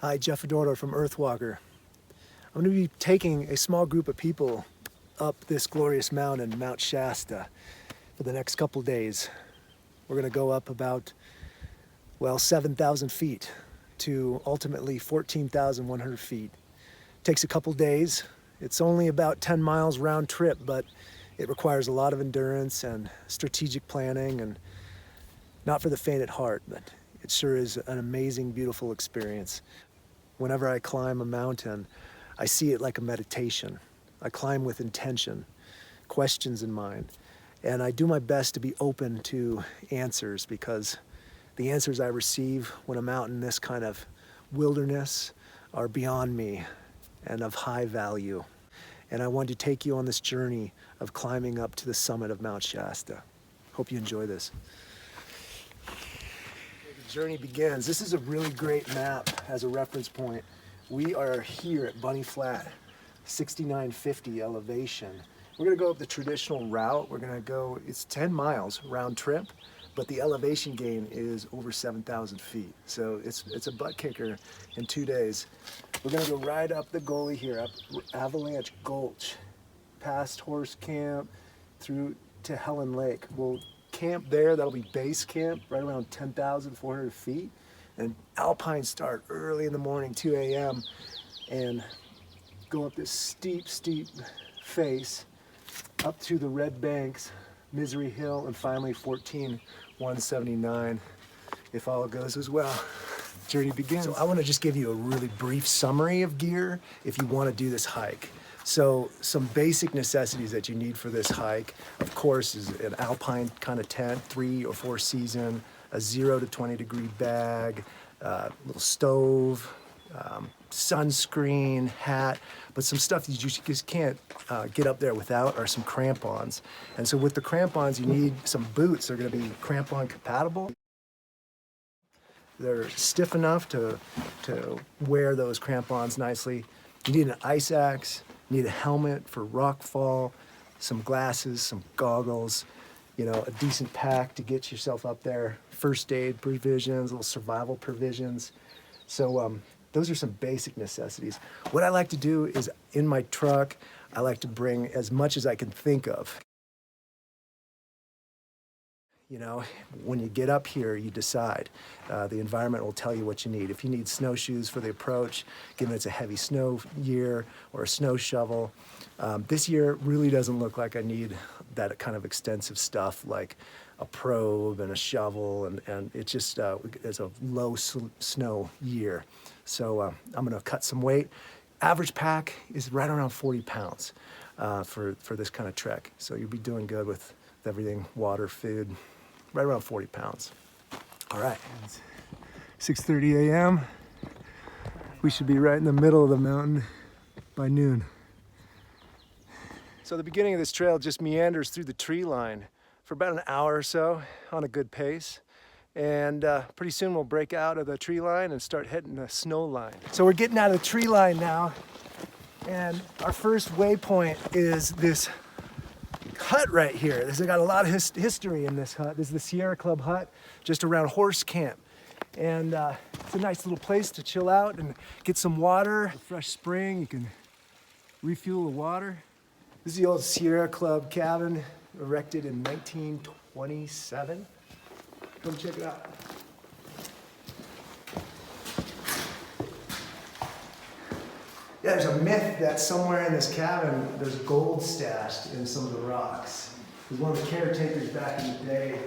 Hi, Jeff Adorno from Earthwalker. I'm going to be taking a small group of people up this glorious mountain, Mount Shasta, for the next couple days. We're going to go up about, 7,000 feet to ultimately 14,100 feet. Takes a couple days. It's only about 10 miles round trip, but it requires a lot of endurance and strategic planning, and not for the faint at heart, but it sure is an amazing, beautiful experience. Whenever I climb a mountain, I see it like a meditation. I climb with intention, questions in mind, and I do my best to be open to answers, because the answers I receive when I'm out in this kind of wilderness are beyond me and of high value. And I want to take you on this journey of climbing up to the summit of Mount Shasta. Hope you enjoy this. The journey begins. This is a really great map as a reference point. We are here at Bunny Flat, 6950 elevation. We're gonna go up the traditional route. We're gonna go, it's 10 miles round trip, but the elevation gain is over 7,000 feet. So it's a butt kicker in 2 days. We're gonna go right up the gully here, up Avalanche Gulch, past Horse Camp, through to Helen Lake. We'll camp there, that'll be base camp, right around 10,400 feet. And alpine start early in the morning, 2 a.m. and go up this steep face up to the Red Banks, Misery Hill, and finally 14,179, if all goes as well. Journey begins. So I want to just give you a really brief summary of gear if you want to do this hike. So some basic necessities that you need for this hike, of course, is an alpine kind of tent, 3 or 4 season, a 0 to 20 degree bag, little stove, sunscreen, hat, but some stuff that you just can't get up there without are some crampons. And so with the crampons, you need some boots. They're going to be crampon compatible. They're stiff enough to wear those crampons nicely. You need an ice axe, you need a helmet for rock fall, some glasses, some goggles, a decent pack to get yourself up there, first aid provisions, little survival provisions. So those are some basic necessities. What I like to do is in my truck, I like to bring as much as I can think of. When you get up here, you decide. The environment will tell you what you need. If you need snowshoes for the approach, given it's a heavy snow year, or a snow shovel. This year really doesn't look like I need that kind of extensive stuff like a probe and a shovel, and it's just, it's a low snow year. So I'm gonna cut some weight. Average pack is right around 40 pounds for this kind of trek. So you'll be doing good with everything, water, food, right around 40 pounds. All right, it's 6:30 a.m. We should be right in the middle of the mountain by noon. So the beginning of this trail just meanders through the tree line for about an hour or so on a good pace. And pretty soon we'll break out of the tree line and start hitting the snow line. So we're getting out of the tree line now. And our first waypoint is this hut right here. There's got a lot of history in this hut. This is the Sierra Club hut, just around Horse Camp. And it's a nice little place to chill out and get some water. A fresh spring, you can refuel the water. This is the old Sierra Club cabin, erected in 1927. Come check it out. Yeah, there's a myth that somewhere in this cabin there's gold stashed in some of the rocks. Because one of the caretakers back in the day,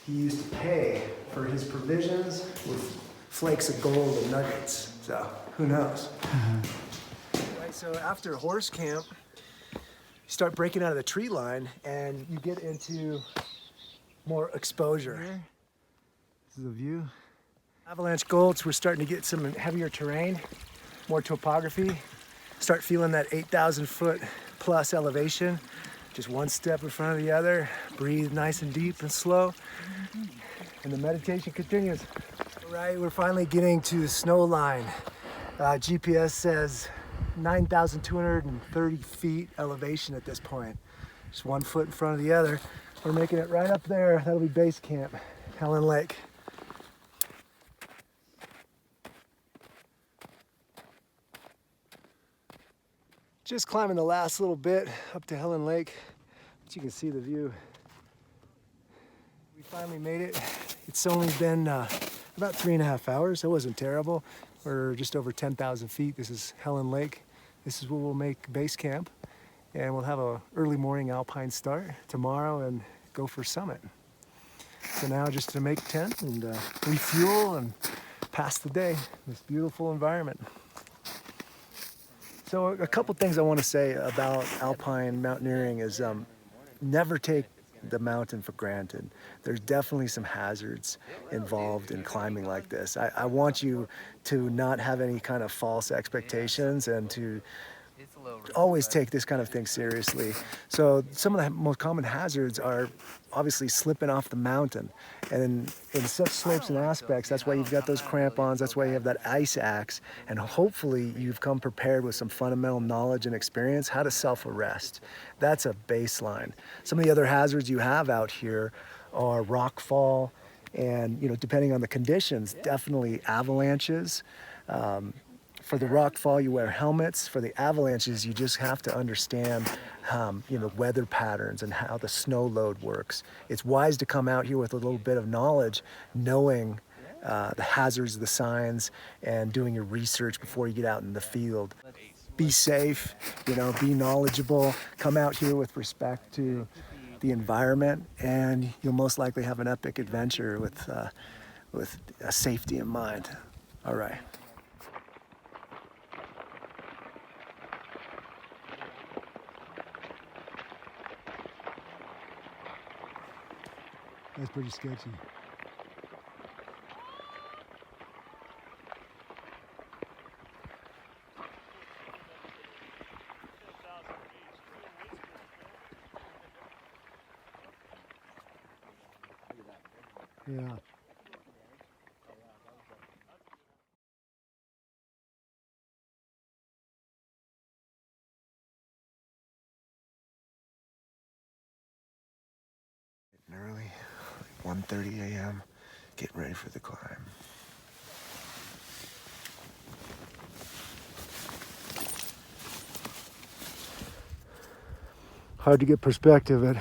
he used to pay for his provisions with flakes of gold and nuggets. So who knows? Right, so after Horse Camp, you start breaking out of the tree line and you get into more exposure. This is the view. Avalanche Gulch, we're starting to get some heavier terrain, more topography. Start feeling that 8,000 foot plus elevation. Just one step in front of the other. Breathe nice and deep and slow. And the meditation continues. All right, we're finally getting to the snow line. GPS says 9,230 feet elevation at this point. Just one foot in front of the other. We're making it right up there. That'll be base camp, Helen Lake. Just climbing the last little bit up to Helen Lake, but you can see the view. We finally made it. It's only been about 3.5 hours. It wasn't terrible. We're just over 10,000 feet. This is Helen Lake. This is where we'll make base camp, and we'll have a early morning alpine start tomorrow and go for summit. So now just to make tent and refuel and pass the day in this beautiful environment. So a couple things I want to say about alpine mountaineering is never take the mountain for granted. There's definitely some hazards involved in climbing like this. I want you to not have any kind of false expectations and to always take this kind of thing seriously. So some of the most common hazards are obviously slipping off the mountain. And in such slopes and aspects, that's why you've got those crampons, that's why you have that ice axe, and hopefully you've come prepared with some fundamental knowledge and experience how to self-arrest. That's a baseline. Some of the other hazards you have out here are rock fall, and depending on the conditions, definitely avalanches. For the rock fall, you wear helmets. For the avalanches, you just have to understand, weather patterns and how the snow load works. It's wise to come out here with a little bit of knowledge, knowing the hazards, the signs, and doing your research before you get out in the field. Be safe, be knowledgeable. Come out here with respect to the environment, and you'll most likely have an epic adventure with safety in mind. All right. That's pretty sketchy. Yeah. Early, 1:30 a.m., getting ready for the climb. Hard to get perspective at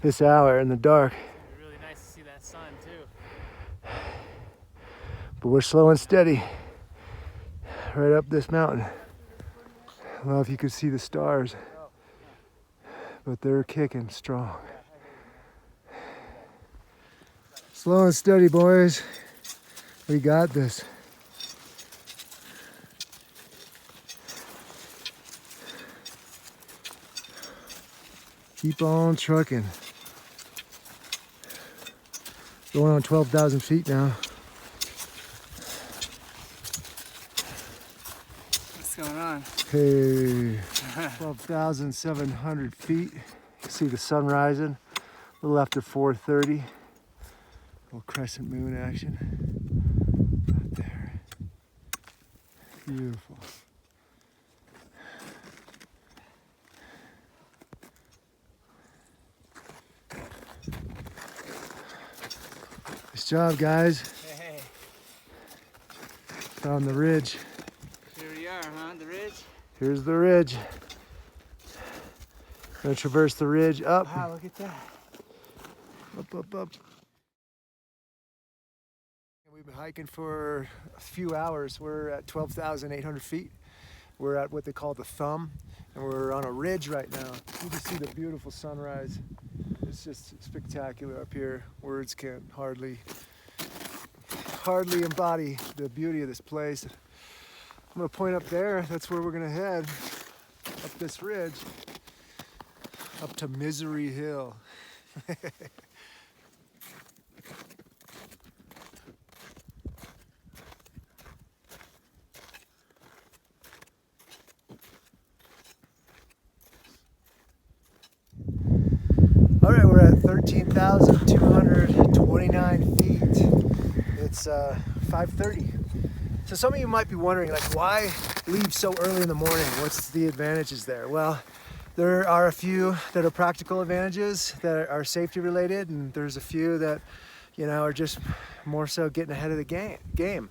this hour in the dark. It's really nice to see that sun too. But we're slow and steady right up this mountain. I don't know if you could see the stars, but they're kicking strong. Slow and steady, boys. We got this. Keep on trucking. Going on 12,000 feet now. What's going on? Hey, 12,700 feet. You can see the sun rising a little after 4:30. Little crescent moon action out there. Beautiful. Nice job, guys. Hey. Found the ridge. Here we are, huh? The ridge? Here's the ridge. Gonna traverse the ridge up. Wow, look at that. Up. We've been hiking for a few hours. We're at 12,800 feet. We're at what they call the thumb, and we're on a ridge right now. You can see the beautiful sunrise. It's just spectacular up here. Words can't hardly embody the beauty of this place. I'm gonna point up there. That's where we're gonna head, up this ridge, up to Misery Hill. All right, we're at 13,229 feet. It's 5:30. So some of you might be wondering, like, why leave so early in the morning? What's the advantages there? Well, there are a few that are practical advantages that are safety related, and there's a few that, are just more so getting ahead of the game.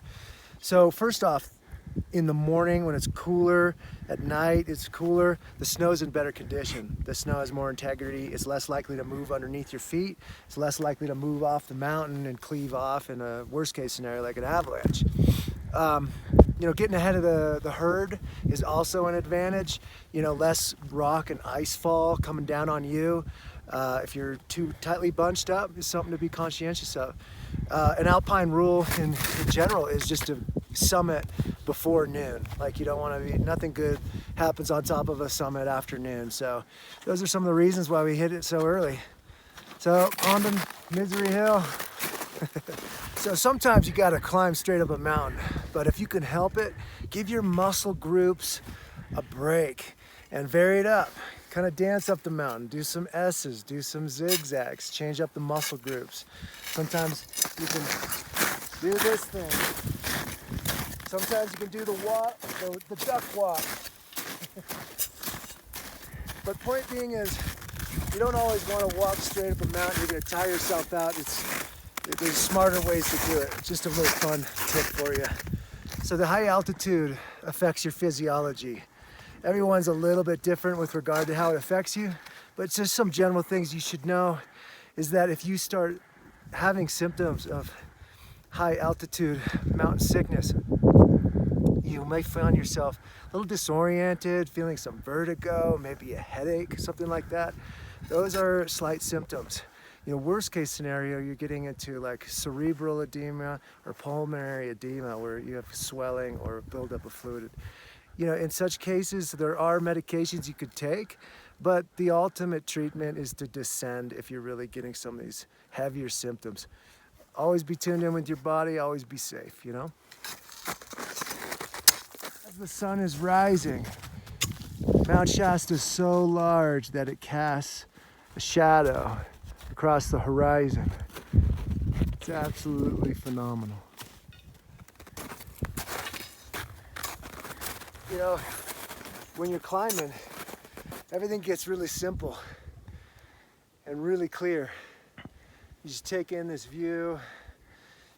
So first off, in the morning when it's cooler, at night it's cooler, the snow's in better condition. The snow has more integrity, it's less likely to move underneath your feet, it's less likely to move off the mountain and cleave off in a worst case scenario like an avalanche. You know, getting ahead of the herd is also an advantage. You know, less rock and ice fall coming down on you. If you're too tightly bunched up, is something to be conscientious of. An alpine rule in general is just to summit before noon. Like, you don't want to be, nothing good happens on top of a summit after noon. So those are some of the reasons why we hit it so early. So on to Misery Hill. So sometimes you got to climb straight up a mountain, but if you can help it, give your muscle groups a break and vary it up. Kind of dance up the mountain, do some S's, do some zigzags, change up the muscle groups. Sometimes you can do this thing. Sometimes you can do the walk, the duck walk. But point being is, you don't always want to walk straight up a mountain. You're going to tire yourself out. There's smarter ways to do it. Just a little fun tip for you. So the high altitude affects your physiology. Everyone's a little bit different with regard to how it affects you, but just some general things you should know is that if you start having symptoms of high altitude mountain sickness, you may find yourself a little disoriented, feeling some vertigo, maybe a headache, something like that. Those are slight symptoms. You know, worst case scenario, you're getting into like cerebral edema or pulmonary edema where you have swelling or buildup of fluid. You know, in such cases, there are medications you could take, but the ultimate treatment is to descend if you're really getting some of these heavier symptoms. Always be tuned in with your body, always be safe, you know? As the sun is rising, Mount Shasta is so large that it casts a shadow across the horizon. It's absolutely phenomenal. You know, when you're climbing, everything gets really simple and really clear. You just take in this view.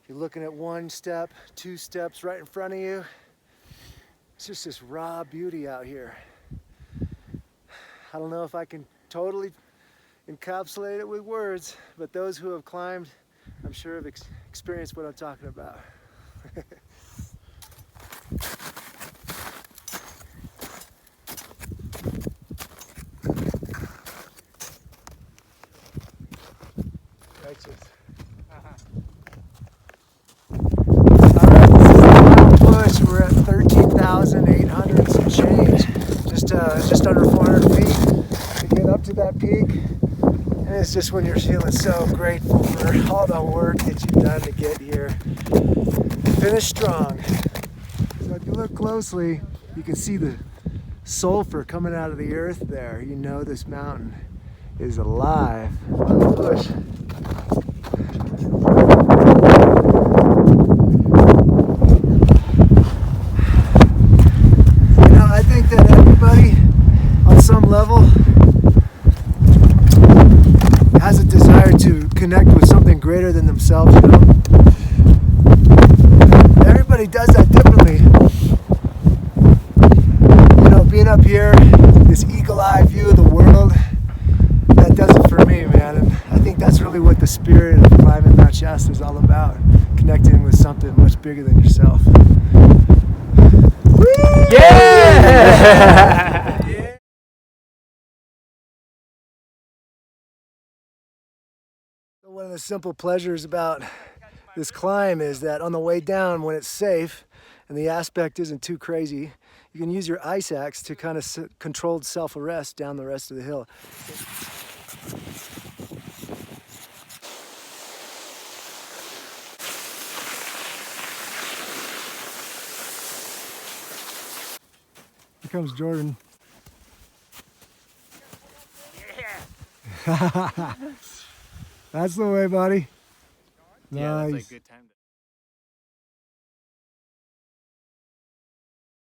You're looking at one step, two steps right in front of you. It's just this raw beauty out here. I don't know if I can totally encapsulate it with words, but those who have climbed, I'm sure have experienced what I'm talking about. Righteous. Alright, this is the Avalanche Gulch. We're at 13,800 and some change. Just under 400 feet to get up to that peak. And it's just when you're feeling so grateful for all the work that you've done to get here. Finish strong. So if you look closely, you can see the sulfur coming out of the earth there. You know this mountain is alive. Push. You know, I think that everybody on some level has a desire to connect with something greater than themselves, you know? Everybody does that differently. You know, being up here, this eagle-eye view of the world, that does it for me, man. And I think that's really what the spirit of climbing Mount Shasta is all about. Connecting with something much bigger than yourself. Yeah! One of the simple pleasures about this climb is that on the way down, when it's safe and the aspect isn't too crazy, you can use your ice axe to kind of controlled self-arrest down the rest of the hill. Here comes Jordan. Yeah! That's the way, buddy. Yeah, that's Nice. like good time to